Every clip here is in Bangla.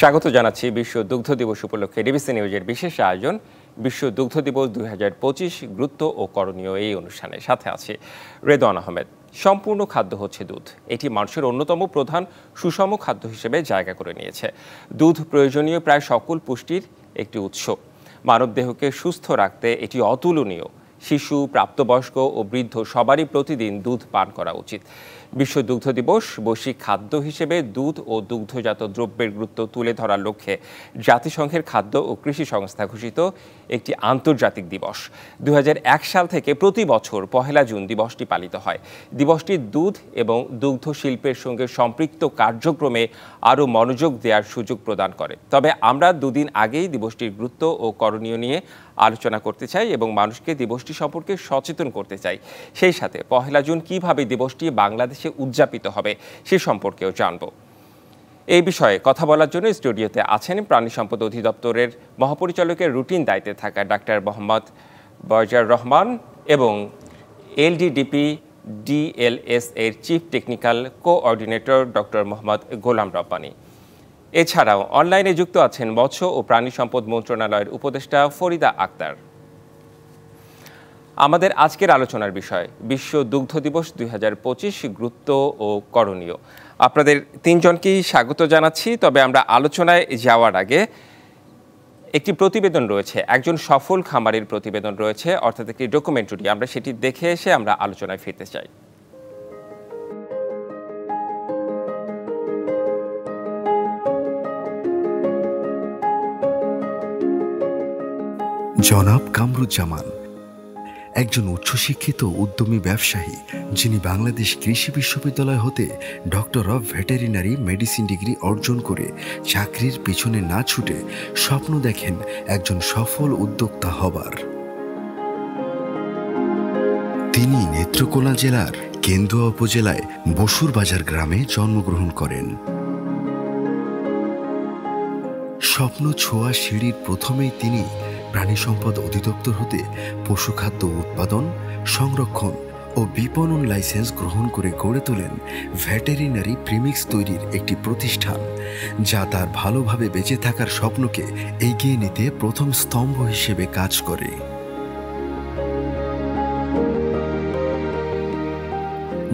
স্বাগত জানাচ্ছি বিশ্ব দুগ্ধ দিবস উপলক্ষে ডিবিসি নিউজের বিশেষ আয়োজন বিশ্ব দুগ্ধ দিবস 2025 গুরুত্ব ও করণীয় এই অনুষ্ঠানে। সাথে আছে রেদওয়ান আহমেদ। সম্পূর্ণ খাদ্য হচ্ছে দুধ। এটি মানুষের অন্যতম প্রধান সুষম খাদ্য হিসেবে জায়গা করে নিয়েছে। দুধ প্রয়োজনীয় প্রায় সকল পুষ্টির একটি উৎস। মানবদেহকে সুস্থ রাখতে এটি অতুলনীয়। শিশু, প্রাপ্তবয়স্ক ও বৃদ্ধ সবারই প্রতিদিন দুধ পান করা উচিত। বিশ্ব দুগ্ধ দিবস বৈশ্বিক খাদ্য হিসেবে দুধ ও দুগ্ধজাত দ্রব্যের গুরুত্ব তুলে ধরার লক্ষ্যে জাতিসংঘের খাদ্য ও কৃষি সংস্থা ঘোষিত একটি আন্তর্জাতিক দিবস। 2001 সাল থেকে প্রতি বছর 1 জুন দিবসটি পালিত হয়। দিবসটি দুধ এবং দুগ্ধ শিল্পের সঙ্গে সম্পৃক্ত কার্যক্রমে আরও মনোযোগ দেওয়ার সুযোগ প্রদান করে। তবে আমরা দুদিন আগেই দিবসটির গুরুত্ব ও করণীয় নিয়ে আলোচনা করতে চাই এবং মানুষকে দিবসটি সম্পর্কে সচেতন করতে চাই। সেই সাথে 1 জুন কিভাবে দিবসটি বাংলাদেশে উদযাপিত হবে সে সম্পর্কেও জানব। এই বিষয়ে কথা বলার জন্য স্টুডিওতে আছেন প্রাণী সম্পদ অধিদপ্তরের মহাপরিচালকের রুটিন দায়িত্বে থাকা ডাক্তার মোহাম্মদ বয়জার রহমান এবং এলডিডিপি ডিএলএস এর chief technical coordinator doctor Mohammad Golam Rabbani. এছাড়াও অনলাইনে যুক্ত আছেন মৎস্য ও প্রাণী সম্পদ মন্ত্রণালয়ের উপদেষ্টা ফরিদা আক্তার। আমাদের আজকের আলোচনার বিষয় বিশ্ব দুগ্ধ দিবস 2025 গুরুত্ব ও করণীয়। আপনাদের তিনজনকেই স্বাগত জানাচ্ছি। তবে আমরা আলোচনায় যাওয়ার আগে একটি প্রতিবেদন রয়েছে, একজন সফল খামারের প্রতিবেদন রয়েছে, অর্থাৎ একটি ডকুমেন্টারি। আমরা সেটি দেখে এসে আমরা আলোচনায় ফিরতে চাই। জনাব কামরুজ্জামান একজন উচ্চশিক্ষিত উদ্যমী ব্যবসায়ী, যিনি বাংলাদেশ কৃষি বিশ্ববিদ্যালয় হতে doctor of veterinary medicine degree অর্জন করে চাকরির পিছনে না ছুটে স্বপ্ন দেখেন একজন সফল উদ্যোক্তা হবার। তিনি নেত্রকোনা জেলার কেন্দুয়া উপজেলায় বসুরবাজার গ্রামে জন্মগ্রহণ করেন। স্বপ্ন ছোঁয়া সিঁড়ির প্রথমেই তিনি প্রাণী সম্পদ অধিদপ্তর হতে পশুখাদ্য উৎপাদন, সংরক্ষণ ও বিপণন লাইসেন্স গ্রহণ করে গড়ে তোলেন ভেটেরিনারি প্রিমিক্স তৈরির একটি প্রতিষ্ঠান, যা তার ভালোভাবে বেঁচে থাকার স্বপ্নকে এগিয়ে নিতে প্রথম স্তম্ভ হিসেবে কাজ করে।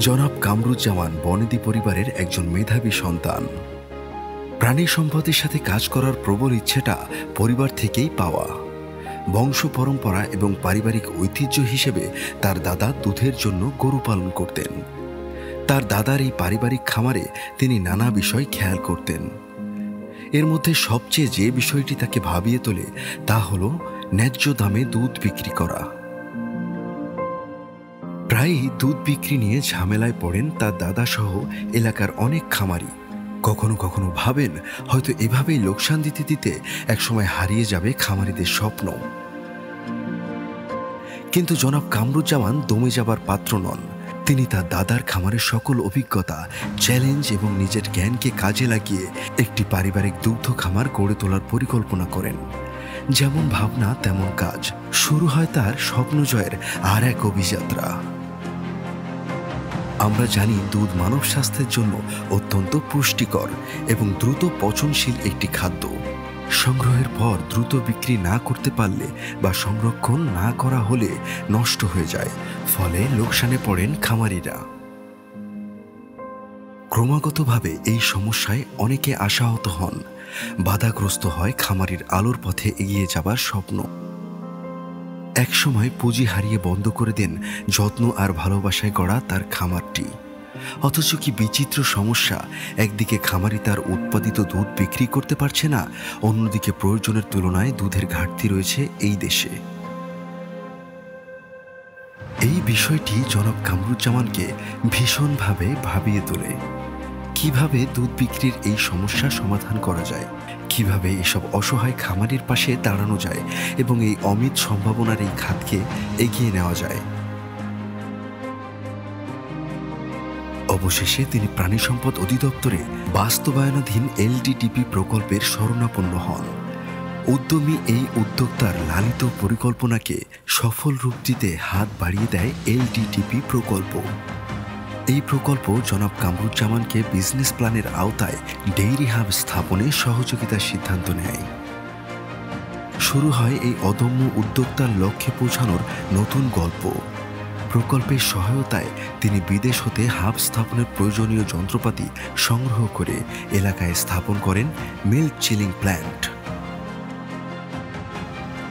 জনাব কামরুজ্জামান বনেদি পরিবারের একজন মেধাবী সন্তান। প্রাণী সম্পদের সাথে কাজ করার প্রবল ইচ্ছেটা পরিবার থেকেই পাওয়া। বংশ পরম্পরা এবং পারিবারিক ঐতিহ্য হিসেবে তার দাদা দুধের জন্য গরু পালন করতেন। তার দাদার এই পারিবারিক খামারে তিনি নানা বিষয় খেয়াল করতেন। এর মধ্যে সবচেয়ে যে বিষয়টি তাকে ভাবিয়ে তোলে তা হল ন্যায্য দামে দুধ বিক্রি করা। প্রায়ই দুধ বিক্রি নিয়ে ঝামেলায় পড়েন তার দাদা সহ এলাকার অনেক খামারি। কখনো কখনো ভাবেন হয়তো এভাবেই লোকসান দিতে দিতে একসময় হারিয়ে যাবে খামারিদের স্বপ্ন। কিন্তু জনাব কামরুজ্জামান দমে যাবার পাত্র নন। তিনি তার দাদার খামারের সকল অভিজ্ঞতা, চ্যালেঞ্জ এবং নিজের জ্ঞানকে কাজে লাগিয়ে একটি পারিবারিক দুগ্ধ খামার গড়ে তোলার পরিকল্পনা করেন। যেমন ভাবনা তেমন কাজ। শুরু হয় তার স্বপ্ন জয়ের আর এক অভিযাত্রা। আমরা জানি দুধ মানব স্বাস্থ্যের জন্য অত্যন্ত পুষ্টিকর এবং দ্রুত পচনশীল একটি খাদ্য। সংগ্রহের পর দ্রুত বিক্রি না করতে পারলে বা সংরক্ষণ না করা হলে নষ্ট হয়ে যায়, ফলে লোকসানে পড়েন খামারিরা। ক্রমাগতভাবে এই সমস্যায় অনেকে আশাহত হন। বাধাগ্রস্ত হয় খামারির আলোর পথে এগিয়ে যাবার স্বপ্ন। একসময় পুঁজি হারিয়ে বন্ধ করে দেন যত্ন আর ভালোবাসায় গড়া তার খামারটি। অথচ কি বিচিত্র সমস্যা! একদিকে খামারি তার উৎপাদিত দুধ বিক্রি করতে পারছে না, অন্যদিকে প্রয়োজনের তুলনায় দুধের ঘাটতি রয়েছে এই দেশে। এই বিষয়টি জনাব কামরুজ্জামানকে ভীষণভাবে ভাবিয়ে তোলে। কিভাবে দুধ বিক্রির এই সমস্যা সমাধান করা যায়, কিভাবে এসব অসহায় খামারির পাশে দাঁড়ানো যায় এবং এই অমিত সম্ভাবনার এই খাতকে এগিয়ে নেওয়া যায়। অবশেষে তিনি প্রাণী সম্পদ অধিদপ্তরে বাস্তবায়নাধীন এলডিটিপি প্রকল্পের শরণাপন্ন হন। উদ্যমী এই উদ্যোক্তার লালিত পরিকল্পনাকে সফল রূপ দিতে হাত বাড়িয়ে দেয় এলডিটিপি প্রকল্প। এই প্রকল্প জনাব কামরুজ্জামানকে বিজনেস প্ল্যানের আওতায় ডেইরি হাব স্থাপনে সহযোগিতার সিদ্ধান্ত নেয়। শুরু হয় এই অদম্য উদ্যোক্তার লক্ষ্যে পৌঁছানোর নতুন গল্প। প্রকল্পের সহায়তায় তিনি বিদেশ হতে হাব স্থাপনের প্রয়োজনীয় যন্ত্রপাতি সংগ্রহ করে এলাকায় স্থাপন করেন মিল্ক চিলিং প্ল্যান্ট।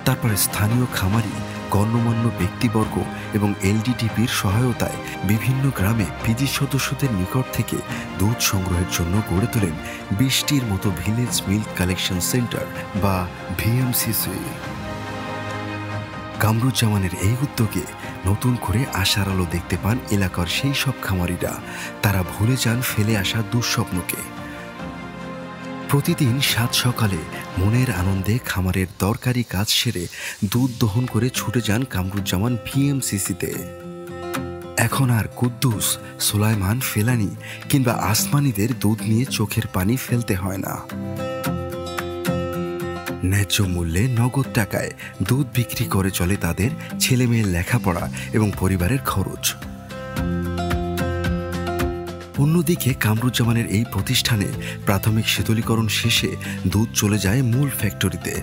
তারপরে স্থানীয় খামারি, গণ্যমান্য ব্যক্তিবর্গ এবং এলডিটিপির সহায়তায় বিভিন্ন গ্রামে পিজি সদস্যদের নিকট থেকে দুধ সংগ্রহের জন্য গড়ে তোলেন 20টির মতো ভিলেজ মিল্ক কালেকশন সেন্টার বা ভিএমসিসি। কামরুজ্জামানের এই উদ্যোগে নতুন করে আশার আলো দেখতে পান এলাকার সেই সব খামারিরা। তারা ভুলে যান ফেলে আসা দুঃস্বপ্নকে। প্রতিদিন সাত সকালে মনের আনন্দে খামারের দরকারি কাজ সেরে দুধ দহন করে ছুটে যান কামরুজ্জামান ভিএমসিসিতে। এখন আর কুদ্দুস, সুলাইমান, ফেলানি কিংবা আসমানিদের দুধ নিয়ে চোখের পানি ফেলতে হয় না। ন্যায্য মূল্যে নগদ টাকায় দুধ বিক্রি করে চলে তাদের ছেলেমেয়ের লেখাপড়া এবং পরিবারের খরচ। অন্যদিকে কামরুজ্জামানের এই প্রতিষ্ঠানে প্রাথমিক শীতলীকরণ শেষে দুধ চলে যায় মূল ফ্যাক্টরিতে।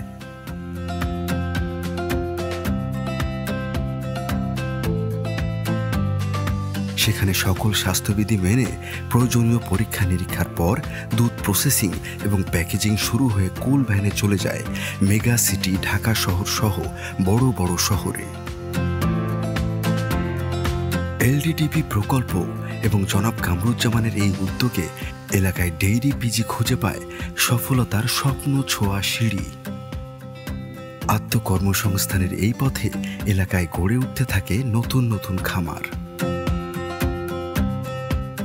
সেখানে সকল স্বাস্থ্যবিধি মেনে প্রয়োজনীয় পরীক্ষা নিরীক্ষার পর দুধ প্রসেসিং এবং প্যাকেজিং শুরু হয়ে কুল ভ্যানে চলে যায় মেগা সিটি ঢাকা শহর সহ বড় বড় শহরে। এলডিটিপি প্রকল্প এবং জনাব কামরুজ্জামানের এই উদ্যোগে এলাকায় ডেইরি পিজি খুঁজে পায় সফলতার স্বপ্ন ছোঁয়া সিঁড়ি। আত্মকর্মসংস্থানের এই পথে এলাকায় গড়ে উঠতে থাকে নতুন নতুন খামার।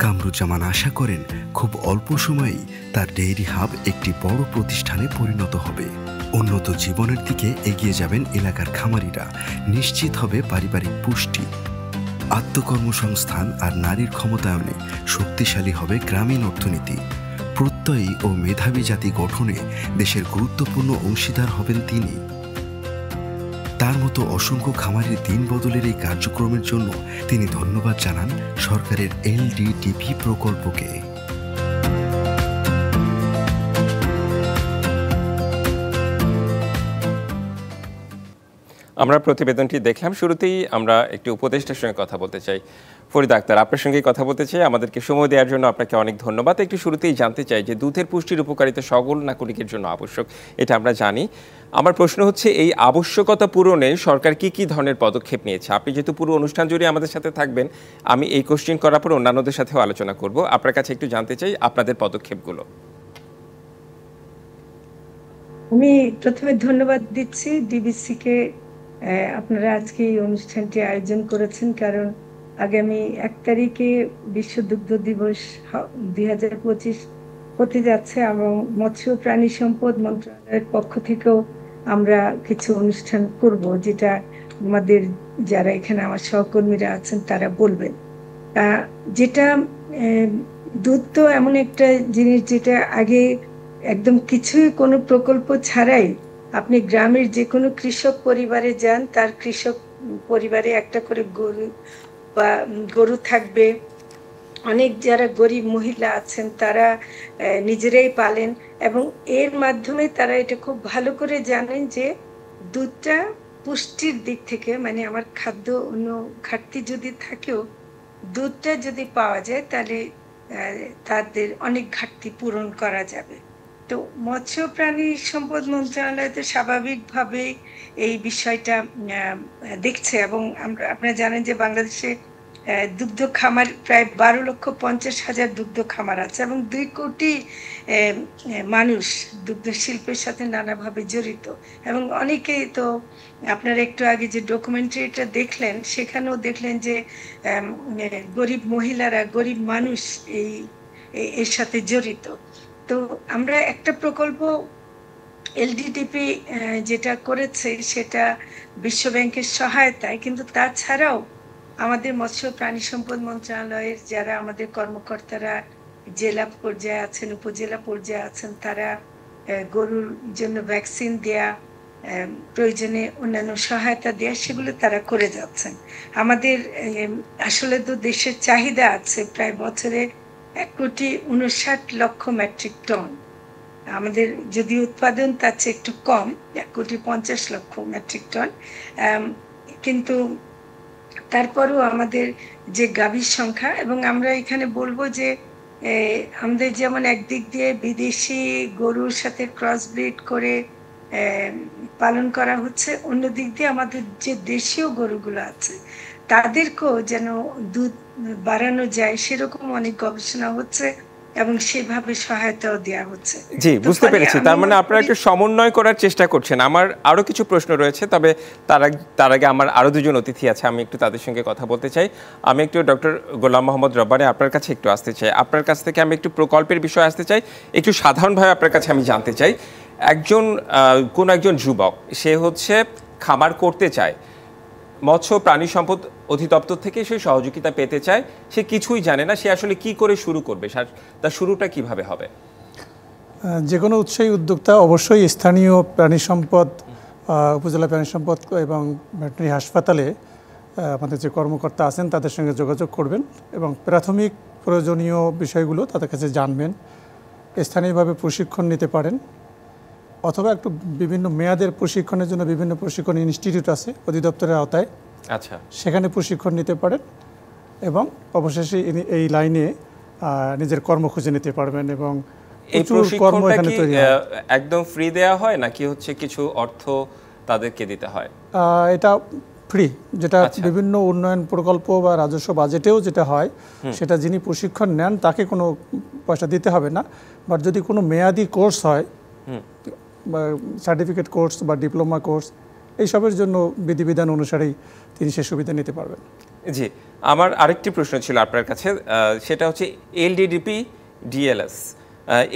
কামরুজ্জামান আশা করেন খুব অল্প সময়েই তার ডেইরি হাব একটি বড় প্রতিষ্ঠানে পরিণত হবে। উন্নত জীবনের দিকে এগিয়ে যাবেন এলাকার খামারিরা। নিশ্চিত হবে পারিবারিক পুষ্টি, আত্মকর্মসংস্থান আর নারীর ক্ষমতায়নে শক্তিশালী হবে গ্রামীণ অর্থনীতি। প্রত্যয়ী ও মেধাবী জাতি গঠনে দেশের গুরুত্বপূর্ণ অংশীদার হবেন তিনি। তার মতো অসংখ্য খামারের দিন বদলের এই কার্যক্রমের জন্য তিনি ধন্যবাদ জানান সরকারের এলডিটিপি প্রকল্পকে। আমরা প্রতিবেদনটি দেখলাম। শুরুতেই আমরা একটি উপদেষ্টার সঙ্গে কথা বলতে চাই। ফরিদা আক্তার, আপনার সঙ্গে কথা বলতে চাই। আমাদেরকে সময় দেওয়ার জন্য আপনাকে অনেক ধন্যবাদ। একটু শুরুতেই জানতে চাই যে দুধের পুষ্টির উপকারিতা সকল নাগরিকের জন্য আবশ্যক, এটা আমরা জানি। আমার প্রশ্ন হচ্ছে এই আবশ্যকতা পূরণে সরকার কি কি ধরনের পদক্ষেপ নিয়েছে? আপনি যেহেতু পুরো অনুষ্ঠান জুড়ে আমাদের সাথে থাকবেন, আমি এই কোশ্চেন করার পর অন্যান্যদের সাথেও আলোচনা করব। আপনার কাছে একটু জানতে চাই আপনাদের পদক্ষেপগুলো। আমি প্রথমে ধন্যবাদ দিচ্ছি ডিবিসিকে, আপনারা আজকে এই অনুষ্ঠানটি আয়োজন করেছেন, কারণ আগামী 1 তারিখে বিশ্ব দুগ্ধ দিবস 2025 হতে যাচ্ছে এবং মৎস্য প্রাণী সম্পদ মন্ত্রণালয়ের পক্ষ থেকেও আমরা কিছু অনুষ্ঠান করব, যেটা আমাদের যারা এখানে আমার সহকর্মীরা আছেন তারা বলবেন। যেটা দুধ তো এমন একটা জিনিস যেটা আগে একদম কিছুই কোনো প্রকল্প ছাড়াই আপনি গ্রামের যে কোনো কৃষক পরিবারে যান, তার কৃষক পরিবারে একটা করে গরু থাকবে। অনেক যারা গরিব মহিলা আছেন তারা নিজেরাই পালেন এবং এর মাধ্যমে তারা এটা খুব ভালো করে জানেন যে দুধটা পুষ্টির দিক থেকে, মানে আমার খাদ্য অন্য ঘাটতি যদি থাকেও দুধটা যদি পাওয়া যায় তাহলে তাদের অনেক ঘাটতি পূরণ করা যাবে। তো মৎস্য প্রাণী সম্পদ মন্ত্রণালয় তো স্বাভাবিকভাবে এই বিষয়টা দেখছে এবং আপনারা জানেন যে বাংলাদেশে দুগ্ধ খামার প্রায় 12,50,000 দুগ্ধ খামার আছে এবং 2 কোটি মানুষ দুগ্ধ শিল্পের সাথে নানাভাবে জড়িত এবং অনেকেই তো আপনারা একটু আগে যে ডকুমেন্টারিটা দেখলেন সেখানেও দেখলেন যে গরিব মহিলারা, গরিব মানুষ এর সাথে জড়িত। তো আমরা একটা প্রকল্প এলডিটিপি যেটা করেছে সেটা বিশ্ব ব্যাংকের সহায়তায়, কিন্তু তাছাড়াও আমাদের মৎস্য প্রাণী সম্পদ মন্ত্রণালয়ের যারা আমাদের কর্মকর্তারা জেলা পর্যায়ে আছেন, উপজেলা পর্যায়ে আছেন, তারা গরুর জন্য ভ্যাকসিন দেয়া প্রয়োজনে অন্যান্য সহায়তা দেওয়া, সেগুলো তারা করে যাচ্ছেন। আমাদের আসলে তো দেশের চাহিদা আছে প্রায় বছরে 1,59,00,000 মেট্রিক টন। আমাদের যদি উৎপাদন তার চেয়ে একটু কম, 1,50,00,000 মেট্রিক টন, কিন্তু তারপরেও আমাদের যে গাভীর সংখ্যা, এবং আমরা এখানে বলবো যে আমাদের যেমন একদিক দিয়ে বিদেশি গরুর সাথে ক্রস ব্রিড করে পালন করা হচ্ছে, অন্য দিক দিয়ে আমাদের যে দেশীয় গরুগুলো আছে তাদেরকেও যেন দুধ বাড়ানো যায় সেরকম অনেক গবেষণা হচ্ছে এবং সেভাবে সহায়তাও দেওয়া হচ্ছে। জি, বুঝতে পেরেছি। তার মানে আপনারা একটু সমন্বয় করার চেষ্টা করছেন। আমার আরো কিছু প্রশ্ন রয়েছে, তবে তার আগে আমার আরো দুজন অতিথি আছে, আমি একটু তাদের সঙ্গে কথা বলতে চাই। আমি একটু ডক্টর গোলাম মোহাম্মদ রব্বানী আপনার কাছে একটু আসতে চাই। আপনার কাছ থেকে আমি একটু প্রকল্পের বিষয়ে আসতে চাই, একটু সাধারণভাবে আপনার কাছে আমি জানতে চাই, কোন একজন যুবক সে হচ্ছে খামার করতে চায়, মৎস্য প্রাণী সম্পদ অধিদপ্তর থেকে সে সহযোগিতা পেতে চায়, সে কিছুই জানে না, সে আসলে কি করে শুরু করবে, তার শুরুটা কিভাবে হবে? যে কোনো উৎসাহী উদ্যোক্তা অবশ্যই স্থানীয় প্রাণী সম্পদ, উপজেলা প্রাণী সম্পদ এবং ভেটেরিনারি হাসপাতালে আমাদের যে কর্মকর্তা আছেন তাদের সঙ্গে যোগাযোগ করবেন এবং প্রাথমিক প্রয়োজনীয় বিষয়গুলো তাদের কাছে জানবেন। স্থানীয়ভাবে প্রশিক্ষণ নিতে পারেন, অথবা একটু বিভিন্ন মেয়াদের প্রশিক্ষণের জন্য বিভিন্ন প্রশিক্ষণ ইনস্টিটিউট আছে অধিদপ্তরের আওতায়, আচ্ছা, সেখানে প্রশিক্ষণ নিতে পারেন এবং অবশেষে এই লাইনে নিজের কর্ম খুঁজে নিতে পারবেন। এবং এই প্রশিক্ষণটা কি একদম ফ্রি দেয়া হয় নাকি হচ্ছে কিছু অর্থ তাদেরকে দিতে হয়? এটা ফ্রি, যেটা বিভিন্ন উন্নয়ন প্রকল্প বা রাজস্ব বাজেটেও যেটা হয় সেটা যিনি প্রশিক্ষণ নেন তাকে কোনো পয়সা দিতে হবে না। বাট যদি কোনো মেয়াদি কোর্স হয় বা সার্টিফিকেট কোর্স বা ডিপ্লোমা কোর্স, এইসবের জন্য বিধিবিধান অনুসারেই তিনি সে সুবিধা নিতে পারবেন। জি, আমার আরেকটি প্রশ্ন ছিল আপনার কাছে, সেটা হচ্ছে এলডিডিপি ডিএলএস,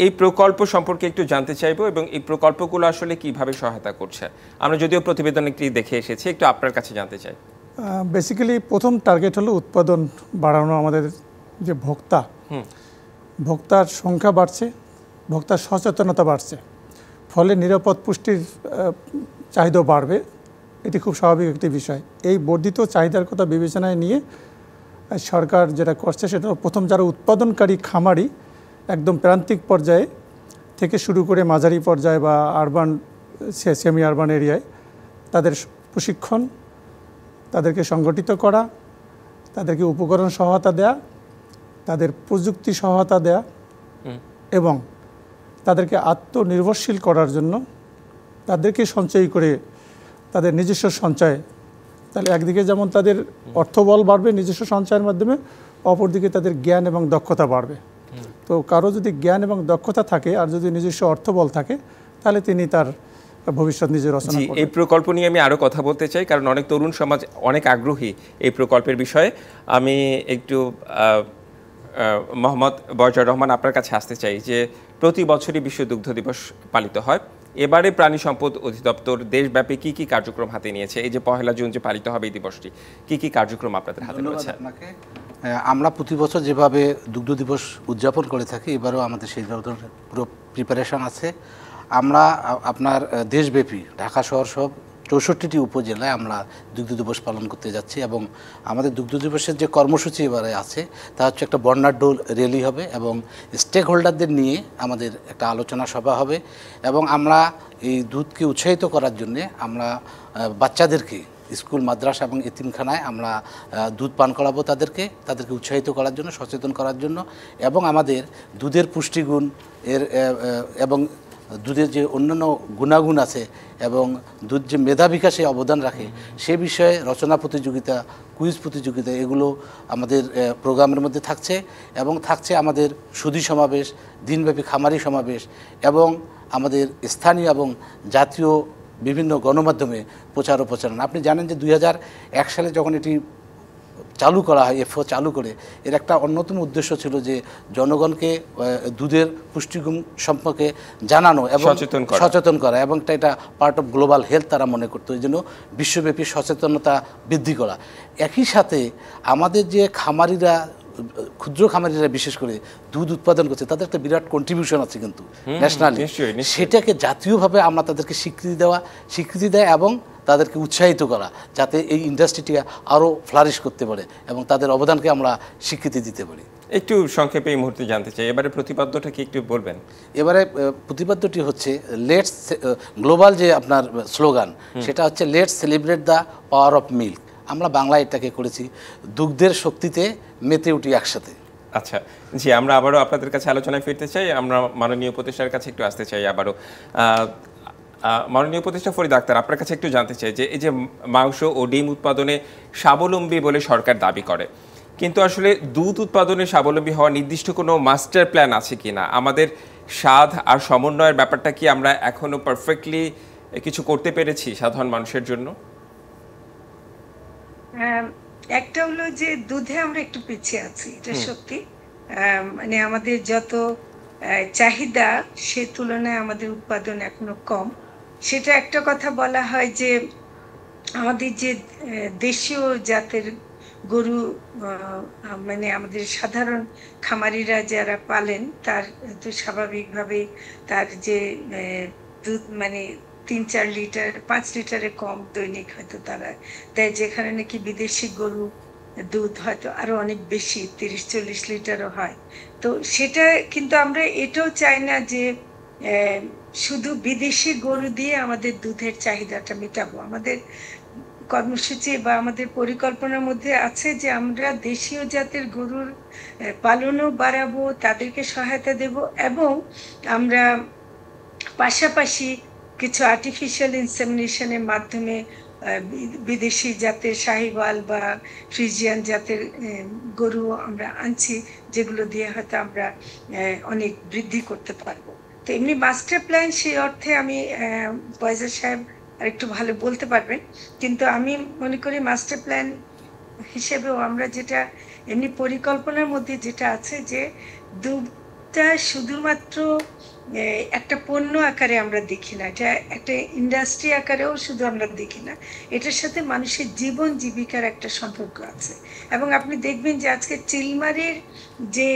এই প্রকল্প সম্পর্কে একটু জানতে চাইবো এবং এই প্রকল্পগুলো আসলে কিভাবে সহায়তা করছে। আমরা যদিও প্রতিবেদন একটি দেখে এসেছি, একটু আপনার কাছে জানতে চাই। বেসিক্যালি প্রথম টার্গেট হলো উৎপাদন বাড়ানো। আমাদের যে ভোক্তার সংখ্যা বাড়ছে, ভোক্তার সচেতনতা বাড়ছে, ফলে নিরাপদ পুষ্টির চাহিদাও বাড়বে। এটি খুব স্বাভাবিক একটি বিষয়। এই বর্ধিত চাহিদার কথা বিবেচনায় নিয়ে সরকার যেটা করছে সেটা প্রথম যারা উৎপাদনকারী খামারি একদম প্রান্তিক পর্যায়ে থেকে শুরু করে মাঝারি পর্যায়ে বা আরবান সেমি আরবান এরিয়ায় তাদের প্রশিক্ষণ, তাদেরকে সংগঠিত করা, তাদেরকে উপকরণ সহায়তা দেয়া, তাদের প্রযুক্তি সহায়তা দেয়া এবং তাদেরকে আত্মনির্ভরশীল করার জন্য তাদেরকে সঞ্চয় করে তাদের নিজস্ব সঞ্চয়, তাহলে একদিকে যেমন তাদের অর্থবল বাড়বে নিজস্ব সঞ্চয়ের মাধ্যমে, অপরদিকে তাদের জ্ঞান এবং দক্ষতা বাড়বে। তো কারো যদি জ্ঞান এবং দক্ষতা থাকে আর যদি নিজস্ব অর্থবল থাকে তাহলে তিনি তার ভবিষ্যৎ নিজে রচনা করবেন। এই প্রকল্প নিয়ে আমি আরও কথা বলতে চাই, কারণ অনেক তরুণ সমাজ অনেক আগ্রহী এই প্রকল্পের বিষয়ে। আমি একটু মোহাম্মদ বজর রহমান আপনার কাছে আসতে চাই যে প্রতি বছরই বিশ্ব দুগ্ধ দিবস পালিত হয়, এবারে প্রাণী সম্পদ অধিদপ্তর দেশব্যাপী কি কি কার্যক্রম হাতে নিয়েছে? এই যে 1 জুন যে পালিত হবে এই দিবসটি, কি কি কার্যক্রম আপনাদের হাতে রয়েছে? আমরা প্রতি বছর যেভাবে দুগ্ধ দিবস উদযাপন করে থাকি, এবারেও আমাদের সেই ধরনের পুরো প্রিপারেশন আছে। আমরা আপনার দেশব্যাপী ঢাকা শহর সব 64টি উপজেলায় আমরা দুগ্ধ দিবস পালন করতে যাচ্ছি এবং আমাদের দুগ্ধ দিবসের যে কর্মসূচি এবারে আছে তা হচ্ছে একটা বর্ণাঢ্য র্যালি হবে এবং স্টেক হোল্ডারদের নিয়ে আমাদের একটা আলোচনা সভা হবে এবং আমরা এই দুধকে উৎসাহিত করার জন্যে আমরা বাচ্চাদেরকে স্কুল, মাদ্রাসা এবং এতিমখানায় আমরা দুধ পান করাবো, তাদেরকে উৎসাহিত করার জন্য, সচেতন করার জন্য এবং আমাদের দুধের পুষ্টিগুণ এবং দুধের যে অন্যান্য গুণাগুণ আছে এবং দুধ যে মেধা বিকাশে অবদান রাখে সে বিষয়ে রচনা প্রতিযোগিতা, কুইজ প্রতিযোগিতা, এগুলো আমাদের প্রোগ্রামের মধ্যে থাকছে এবং থাকছে আমাদের সুধী সমাবেশ, দিনব্যাপী খামারি সমাবেশ এবং আমাদের স্থানীয় এবং জাতীয় বিভিন্ন গণমাধ্যমে প্রচার ও প্রচারণা। আপনি জানেন যে 2001 সালে যখন এটি চালু করা হয়, এফও চালু করে, এর একটা অন্যতম উদ্দেশ্য ছিল যে জনগণকে দুধের পুষ্টিগুণ সম্পর্কে জানানো এবং সচেতন করা এবং এটা পার্ট অফ গ্লোবাল হেলথ তারা মনে করতো, এই জন্য বিশ্বব্যাপী সচেতনতা বৃদ্ধি করা। একই সাথে আমাদের যে খামারিরা ক্ষুদ্র খামারিরা বিশেষ করে দুধ উৎপাদন করছে, তাদের একটা বিরাট কন্ট্রিবিউশন আছে কিন্তু ন্যাশনালি। সেটাকে জাতীয়ভাবে আমরা তাদেরকে স্বীকৃতি দেয় এবং তাদেরকে উৎসাহিত করা, যাতে এই ইন্ডাস্ট্রিটি আরও ফ্লারিশ করতে পারে এবং তাদের অবদানকে আমরা স্বীকৃতি দিতে পারি। একটু সংক্ষেপে এই মুহূর্তে জানতে চাই, এবারে প্রতিপাদ্যটা কি একটু বলবেন? এবারে প্রতিপাদ্যটি হচ্ছে লেটস গ্লোবাল যে আপনার স্লোগান, সেটা হচ্ছে let's celebrate the power of milk. আমরা বাংলায় এটাকে করেছি দুগ্ধের শক্তিতে মেতে উঠি একসাথে। আচ্ছা জি, আমরা আবারও আপনাদের কাছে আলোচনায় ফিরতে চাই। আমরা মাননীয় উপদেষ্টার কাছে একটু আসতে চাই আবারও। মাননীয় উপদেষ্টা ফরিদ আক্তার, আপনার কাছে একটু জানতে চাই যে এই যে মাংস ও ডিম উৎপাদনে স্বাবলম্বী বলে সরকার দাবি করে, কিন্তু আসলে দুধ উৎপাদনে স্বাবলম্বী হওয়া নির্দিষ্ট কোনো মাস্টার প্ল্যান আছে কি না? আমাদের স্বাদ আর সমন্বয়ের ব্যাপারটা কি আমরা এখনো পারফেক্টলি কিছু করতে পেরেছি সাধারণ মানুষের জন্য? একটা হলো যে দুধে আমরা একটু পিছিয়ে আছি, এটা সত্যি। মানে আমাদের যত চাহিদা সে তুলনায় আমাদের উৎপাদন এখনো কম। সেটা একটা কথা বলা হয় যে আমাদের যে দেশীয় জাতের গরু, মানে আমাদের সাধারণ খামারিরা যারা পালেন, তার তো স্বাভাবিকভাবে তার যে দুধ মানে 3-4 লিটার 5 লিটারে কম দৈনিক হয়তো তারা দেয়, যেখানে নাকি বিদেশি গরু দুধ হয়তো আরো অনেক বেশি 30-40 লিটারও হয়। তো সেটা কিন্তু আমরা এটাও চাই না যে শুধু বিদেশি গরু দিয়ে আমাদের দুধের চাহিদাটা মেটাবো। আমাদের কর্মসূচি বা আমাদের পরিকল্পনার মধ্যে আছে যে আমরা দেশীয় জাতের গরুর পালনও বাড়াবো, তাদেরকে সহায়তা দেব, এবং আমরা পাশাপাশি কিছু আর্টিফিশিয়াল ইনসেমিনেশনের মাধ্যমে বিদেশি জাতের শাহিওয়াল বা ফ্রিজিয়ান জাতের গরু আমরা আনছি, যেগুলো দিয়ে হয়তো আমরা অনেক বৃদ্ধি করতে পারবো। তো এমনি মাস্টার প্ল্যান সেই অর্থে আমি ফয়সাল সাহেব আর একটু ভালো বলতে পারবেন, কিন্তু আমি মনে করি মাস্টার প্ল্যান হিসেবেও আমরা যেটা এমনি পরিকল্পনার মধ্যে যেটা আছে যে দুধটা শুধুমাত্র একটা পণ্য আকারে আমরা দেখি না, এটা একটা ইন্ডাস্ট্রি আকারেও শুধু আমরা দেখি না, এটার সাথে মানুষের জীবন জীবিকার একটা সম্পর্ক আছে। এবং আপনি দেখবেন যে আজকে চিলমারির যে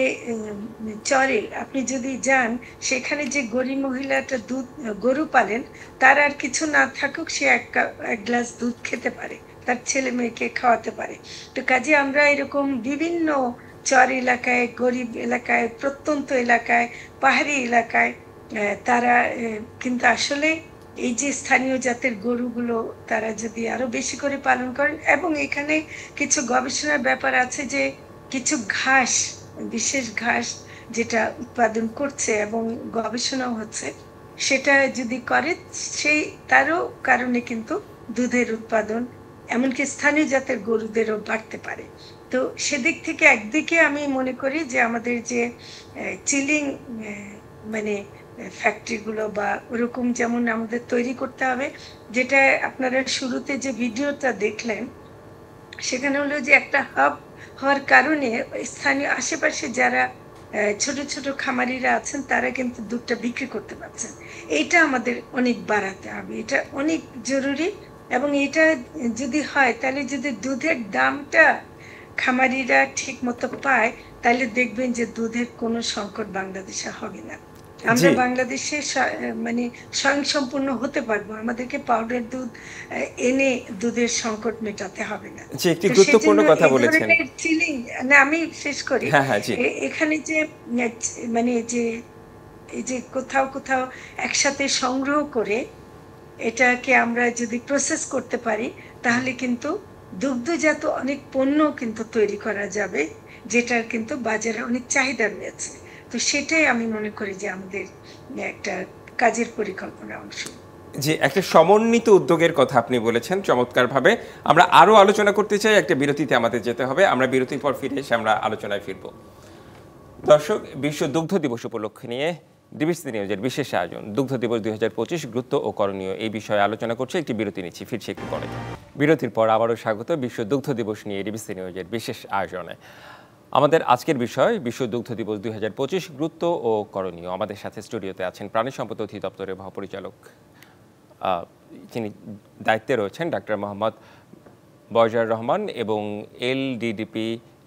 চরে আপনি যদি যান, সেখানে যে গরিব মহিলাটা দুধ গরু পালেন, তার আর কিছু না থাকুক, সে এক গ্লাস দুধ খেতে পারে, তার ছেলে মেয়েকে খাওয়াতে পারে। তো কাজে আমরা এরকম বিভিন্ন চর এলাকায়, গরিব এলাকায়, প্রত্যন্ত এলাকায়, পাহাড়ি এলাকায় তারা কিন্তু আসলে এই যে স্থানীয় জাতের গরুগুলো তারা যদি আরো বেশি করে পালন করেন, এবং এখানে কিছু গবেষণার ব্যাপার আছে যে কিছু ঘাস, বিশেষ ঘাস যেটা উৎপাদন করছে এবং গবেষণাও হচ্ছে, সেটা যদি করে সেই তারও কারণে কিন্তু দুধের উৎপাদন এমনকি স্থানীয় জাতের গরুদেরও বাড়তে পারে। তো সেদিক থেকে একদিকে আমি মনে করি যে আমাদের যে চিলিং মানে ফ্যাক্টরিগুলো বা ওরকম যেমন আমাদের তৈরি করতে হবে, যেটা আপনারা শুরুতে যে ভিডিওটা দেখলেন সেখানে হলো যে একটা হাব হওয়ার কারণে স্থানীয় আশেপাশে যারা ছোট ছোট খামারিরা আছেন তারা কিন্তু দুধটা বিক্রি করতে পারছেন। এইটা আমাদের অনেক বাড়াতে হবে, এটা অনেক জরুরি। এবং এটা যদি হয়, তাহলে যদি দুধের দামটা খামারিরা ঠিক মতো পায়, তাহলে দেখবেন যে দুধের কোনো সংকট বাংলাদেশে হবে না। আমরা বাংলাদেশে মানে স্বয়ংসম্পূর্ণ হতে পারবো, আমাদেরকে পাউডার দুধ এনে দুধের সংকট মেটাতে হবে না। একটি গুরুত্বপূর্ণ কথা বলেছেন। না, আমি শেষ করি। এখানে যে মানে যে এই যে কোথাও কোথাও একসাথে সংগ্রহ করে এটাকে আমরা যদি প্রসেস করতে পারি, তাহলে কিন্তু দুগ্ধজাত অনেক পণ্য কিন্তু তৈরি করা যাবে, যেটার কিন্তু বাজারে অনেক চাহিদা রয়েছে। তো সেটাই আমি মনে করি যে আমাদের একটা কাজের পরিকল্পনার অংশ। যে একটা সমন্বিত উদ্যোগের কথা আপনি বলেছেন চমৎকারভাবে। আমরা আরো আলোচনা করতে চাই, একটা বিরতিতে আমাদের যেতে হবে। আমরা বিরতির পর ফিরে এসে আমরা আলোচনায় ফিরব। দর্শক, বিশ্ব দুগ্ধ দিবস উপলক্ষে নিয়ে ডিবিসি নিউজের বিশেষ আয়োজন দুগ্ধ দিবস 2025 গুরুত্ব ও করণীয়, এই বিষয়ে আলোচনা করছে। একটি বিরতি নিচ্ছি, ফিরছি একটু পরে। বিরতির পর আবারও স্বাগত বিশ্ব দুগ্ধ দিবস নিয়ে ডিবিসি নিউজের বিশেষ আয়োজনে। আমাদের আজকের বিষয় বিশ্ব দুগ্ধ দিবস 2025 গুরুত্ব ও করণীয়। আমাদের সাথে স্টুডিওতে আছেন প্রাণী সম্পদ অধিদপ্তরের মহাপরিচালক, যিনি দায়িত্বে রয়েছেন ডাক্তার মোহাম্মদ বয়জার রহমান, এবং LDDP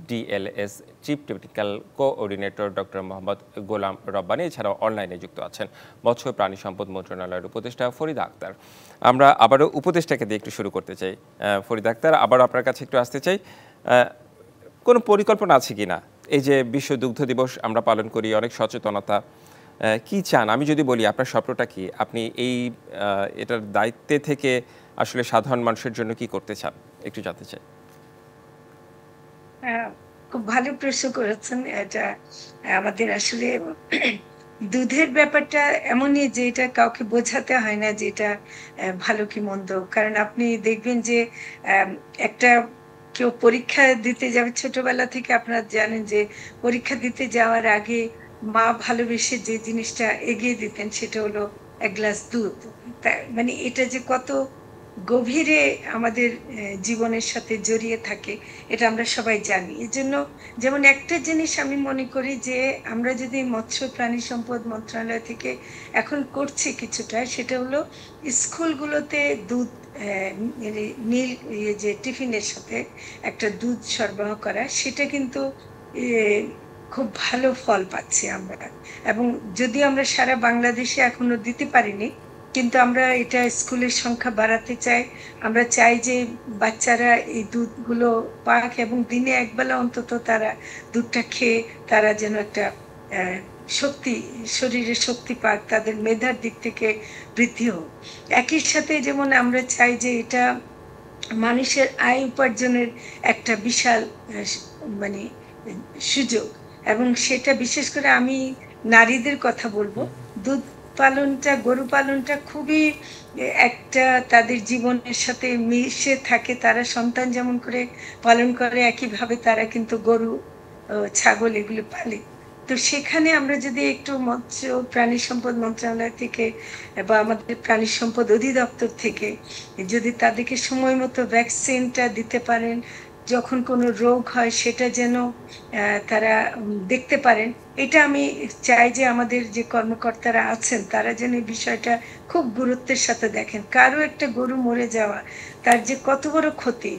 DLS chief technical coordinator doctor Mohammad Golam Rabbani, এছাড়াও অনলাইনে যুক্ত আছেন মৎস্য প্রাণী সম্পদ মন্ত্রণালয়ের উপদেষ্টা ফরিদা আক্তার। আমরা আবারও উপদেষ্টাকে দিয়ে একটু শুরু করতে চাই। ফরিদা আক্তার, আবারও আপনার কাছে একটু আসতে চাই, কোনো পরিকল্পনা আছে কিনা? এই যে বিশ্ব দুগ্ধ দিবস আমরা পালন করি, অনেক সচেতনতা, কি চান? আমি যদি বলি আপনার স্বপ্নটা কি, আপনি এটার দায়িত্বে থেকে আসলে সাধারণ মানুষের জন্য কি করতে চান, একটু জানতে চাই। খুব ভালো প্রশ্ন করেছেন। এটা আমাদের আসলে দুধের ব্যাপারটা এমনই যে এটা কাউকে বোঝাতে হয় না যে এটা ভালো কি মন্দ। কারণ আপনি দেখবেন যে একটা কেউ পরীক্ষা দিতে যাবে, ছোটবেলা থেকে আপনারা জানেন যে পরীক্ষা দিতে যাওয়ার আগে মা ভালোবেসে যে জিনিসটা এগিয়ে দিতেন সেটা হলো এক গ্লাস দুধ। মানে এটা যে কত গভীরে আমাদের জীবনের সাথে জড়িয়ে থাকে এটা আমরা সবাই জানি। এর জন্য যেমন একটা জিনিস আমি মনে করি যে আমরা যদি মৎস্য প্রাণী সম্পদ মন্ত্রণালয় থেকে এখন করছি কিছুটা, সেটা হলো স্কুলগুলোতে দুধ নীল যে টিফিনের সাথে একটা দুধ সরবরাহ করা, সেটা কিন্তু খুব ভালো ফল পাচ্ছি আমরা। এবং যদিও আমরা সারা বাংলাদেশে এখনো দিতে পারিনি, কিন্তু আমরা এটা স্কুলের সংখ্যা বাড়াতে চাই। আমরা চাই যে বাচ্চারা এই দুধগুলো পাক এবং দিনে একবেলা অন্তত তারা দুধটা খেয়ে তারা যেন একটা শক্তি, শরীরে শক্তি পাক, তাদের মেধার দিক থেকে বৃদ্ধি হোক। একই সাথে যেমন আমরা চাই যে এটা মানুষের আয় উপার্জনের একটা বিশাল মানে সুযোগ, এবং সেটা বিশেষ করে আমি নারীদের কথা বলবো। দুধ পালনটা, গরু পালনটা খুবই একটা তাদের জীবনের সাথে মিশে থাকে। তারা সন্তান যেমন করে পালন করে একইভাবে তারা কিন্তু গরু, ছাগল এগুলো পালে। তো সেখানে আমরা যদি একটু মৎস্য প্রাণী সম্পদ মন্ত্রণালয় থেকে বা আমাদের প্রাণী সম্পদ অধিদপ্তর থেকে যদি তাদেরকে সময় মতো ভ্যাকসিনটা দিতে পারেন, যখন কোনো রোগ হয় সেটা যেন তারা দেখতে পারেন, এটা আমি চাই যে আমাদের যে কর্মকর্তারা আছেন তারা যেন এই বিষয়টা খুব গুরুত্বের সাথে দেখেন। কারো একটা গরু মরে যাওয়া তার যে কত বড় ক্ষতি,